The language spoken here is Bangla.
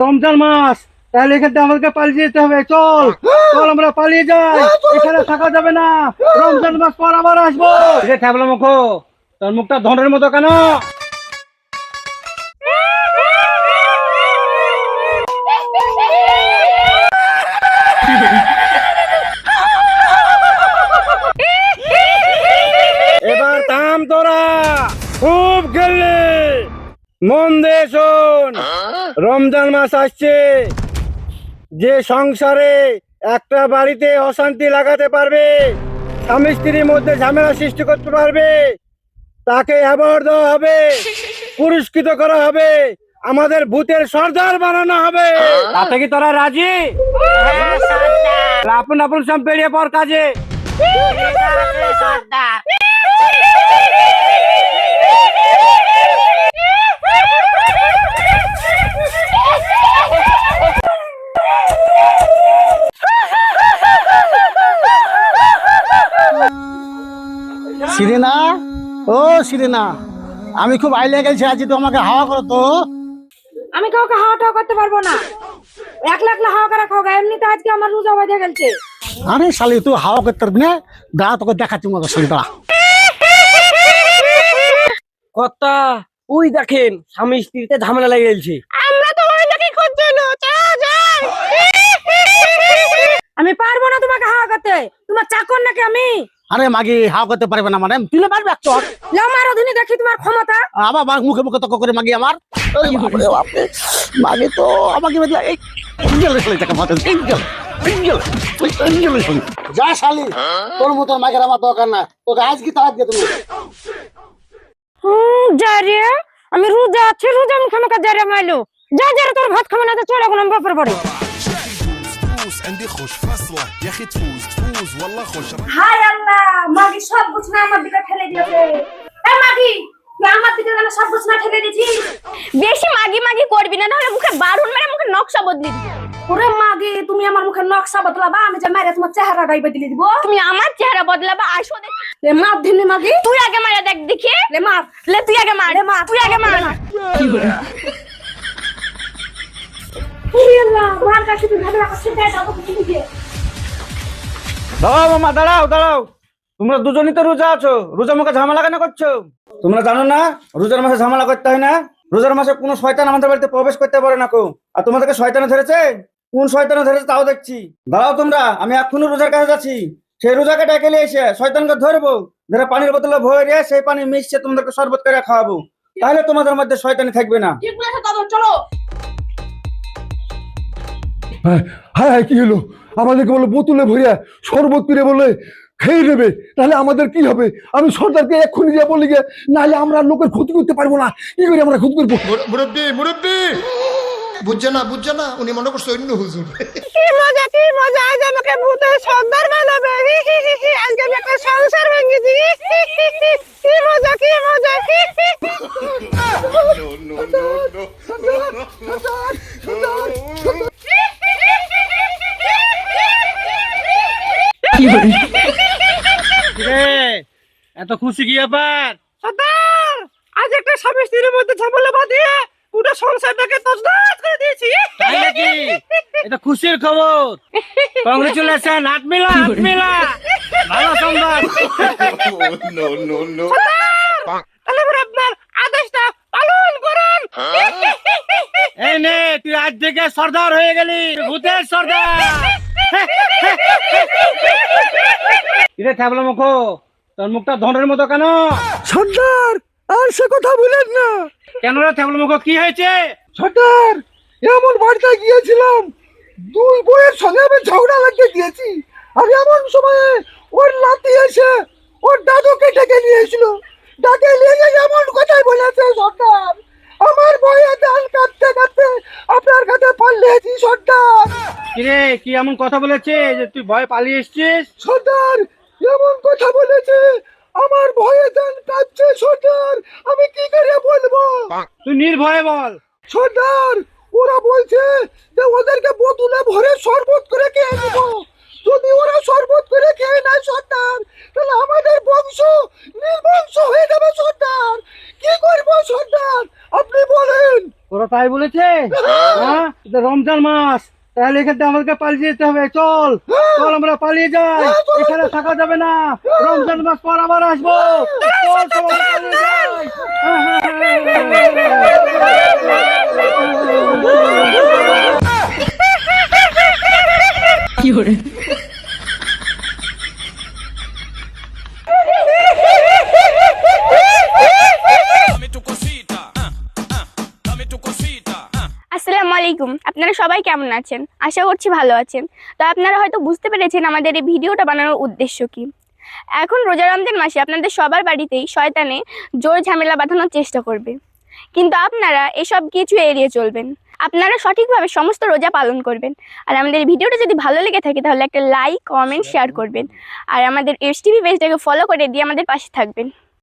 রমজান মাস, তাহলে এখান থেকে আমাদেরকে পালিয়ে যেতে হবে। চল চল আমরা পালিয়ে যাই, এখানে থাকা যাবে না। রমজান মাস পর আবার আসবো। ঠ্যাবলা মুখো, তোর মুখটা ধনের মতো কেন? এবার থাম তোরা, খুব খেললে। মন দিয়ে শোন, রমজান মাস আসছে। যে সংসারে একটা বাড়িতে অশান্তি লাগাতে পারবে, স্বামী স্ত্রীর মধ্যে ঝামেলা সৃষ্টি করতে পারবে, তাকে অ্যাওয়ার্ড দেওয়া হবে, পুরস্কৃত করা হবে, আমাদের ভূতের সর্দার বানানো হবে। তাতে কি তোরা রাজি? আপন আপন সব বেরিয়ে পড় কাজে। সিরিনা, ও সিরিনা, আমি খুব আইলে গেছি আজ, তো আমাকে হাওয়া করো তো। আমি কাউকে হাওয়া টাওয়া করতে পারবো না। একলা একলা হাওয়া করা খাওয়া, এমনিতে আজকে আমার রোজা বাজে গেছে। আরে শালি তুই হাওয়া করতে পারবি না? দাঁড়া, তোকে দেখাচ্ছি মতো শালি, দাঁড়া। কর্তা, ওই দেখেন স্বামী স্ত্রীতে ঝামেলা লেগে গেছে। আমরা তো ওই লোকই খুঁজছিল। আমি পারবো না তোমাকে হাওয়া করতে। তোমার চাকর নাকি আমি? আরে মাগি হাওয়া করতে পারবে না মানে তুলে পারবে একটু? আমার অধীনে দেখি তোমার ক্ষমতা। আবার মুখে মুখে তক করে মাগি আমার। মাগি তো আমাকে যা শালি, তোর মতো মাগের আমার দরকার না। তোকে আজ কি তালাক দিয়ে তুমি। যা রে, আমি রোজা আছি, রোজা মুখে মুখে যা রে মাইলো। যা যা রে, তোর ভাত খাবে না তো চলে গেলাম বাপের বাড়ি। عندي خوش فصلة يا اخي تفوز تفوز والله خوش হাই আল্লাহ, মাগি সব গুছনা আমার দিকে ঠেলে দিয়েছে। এ মাগি, তুই আমার দিকে কেন সব গুছনা ঠেলে দিছিস? বেশি মাগি মাগি করবি না, নাহলে মুখে বারুন মেরে মুখে নকশা বদলে দিবি। ওরে মাগি, তুমি আমার মুখে নকশা বদলাবা, আমি যে মেরে তোমার চেহারাটাই বদলে দিব। তুমি আমার চেহারা বদলাবা, আসো দেখি। লে মার দিনি মাগি, তুই আগে মারা দেখ দেখি। লে মার। লে তুই আগে মার, তুই আগে মার। ওরে আল্লাহ, মার কাছে তুই ঝগড়া করছিস, তাই যাবো কিছু। দাঁড়াও মামা, দাঁড়াও দাঁড়াও। তোমরা দুজনই তো রোজা আছো, রোজা মুখে ঝামেলা কেন করছো? তোমরা জানো না রোজার মাসে ঝামেলা করতে হয় না? রোজার মাসে কোনো শয়তান আমাদের বাড়িতে প্রবেশ করতে পারে না কো। আর তোমাদেরকে শয়তানে ধরেছে? কোন শয়তানে ধরেছে তাও দেখছি। দাঁড়াও তোমরা, আমি এখনো রোজার কাছে যাচ্ছি। সেই রোজাকে ডেকে নিয়ে এসে শয়তানকে ধরবো, ধরে পানির বোতলে ভরে সেই পানি মিশিয়ে তোমাদেরকে শরবত করে খাওয়াবো। তাহলে তোমাদের মধ্যে শয়তানি থাকবে না। ঠিক বলেছো, তবে চলো। হ্যাঁ হ্যাঁ, কি হলো? আমাদেরকে বলে বোতলে ভরিয়া শরবত করে বলে খেয়ে নেবে, তাহলে আমাদের কি হবে? আমি সরকারকে এক্ষুনি যা বলি গে, নাহলে আমরা লোকের ক্ষতি করতে পারবো না। কি করে আমরা ক্ষতি করবো? মুরব্বি মুরব্বি বুঝছে না উনি মনে করছে অন্য হুজুর। কি মজা, কি মজা, আজ আমাকে ভূতের সর্দার বানাবে। আজকে আমি একটা সংসার ভেঙেছি। কি মজা, কি মজা। এত খুশি কি ব্যাপার? সর্দার, আজ একটা স্বামী স্ত্রীর মধ্যে ঝামেলা বাঁধিয়ে পুরো সংসারটাকে তছনছ করে দিয়েছি। তাই নাকি? এটা খুশির খবর। কংগ্রেচুলেশন, হাত মিলা হাত মিলা। ভালো সংবাদ। তাহলে এবার আপনার আদেশটা পালন করুন। এই নে, তুই আজ থেকে সর্দার হয়ে গেলি, ভূতের সর্দার। কিরে ঠ্যাবলা মুখো, তোর মুখটা ধনের মতো কেন? সর্দার, আর সে কথা বলেন না। কেন রে ঠ্যাবলা মুখো, কি হয়েছে? সর্দার, এমন বাড়িতে গিয়েছিলাম, দুই বইয়ের সঙ্গে আমি ঝগড়া লাগিয়ে দিয়েছি। আর এমন সময় ওর লাতি এসে ওর দাদুকে ডেকে নিয়েছিল। ডেকে নিয়ে গিয়ে এমন কথাই বলেছে সর্দার, আমার বইয়ে ডাল কাটতে কাটতে আপনার কাছে পাল্লেছি সর্দার। কিরে, কি এমন কথা বলেছে যে তুই ভয় পালিয়ে এসছিস? সর্দার, এমন কথা বলেছে, আমার ভয়ে ডাল কাটছে সর্দার, আমি কি করে বলবো? তুই নির্ভয়ে বল। সর্দার, ওরা বলছে যে ওদেরকে বোতলে ভরে শরবত করে খেয়ে নেবো। যদি ওরা শরবত করে খেয়ে নেয় সর্দার, তাহলে আমাদের বংশ নির্বংশ হয়ে যাবে সর্দার। কি করবো সর্দার, আপনি বলেন। ওরা তাই বলেছে? হ্যাঁ, এটা রমজান মাস, তাহলে এখান থেকে আমাদেরকে পালিয়ে যেতে হবে। চল চল আমরা পালিয়ে যাই, এখানে থাকা যাবে না। রমজান মাস পর আবার আসবো। চল সবাই পালিয়ে যাই। আসসালামু আলাইকুম, আপনারা সবাই কেমন আছেন? আশা করছি ভালো আছেন। তো আপনারা হয়তো বুঝতে পেরেছেন আমাদের এই ভিডিওটা বানানোর উদ্দেশ্য কি। এখন রোজা রমজান মাসে আপনাদের সবার বাড়িতেই শয়তানে জোর ঝামেলা বাঁধানোর চেষ্টা করবে, কিন্তু আপনারা এসব কিছু এড়িয়ে চলবেন। আপনারা সঠিকভাবে সমস্ত রোজা পালন করবেন। আর আমাদের এই ভিডিওটা যদি ভালো লেগে থাকে তাহলে একটা লাইক, কমেন্ট, শেয়ার করবেন। আর আমাদের এসটিভি পেজটাকে ফলো করে দিয়ে আমাদের পাশে থাকবেন।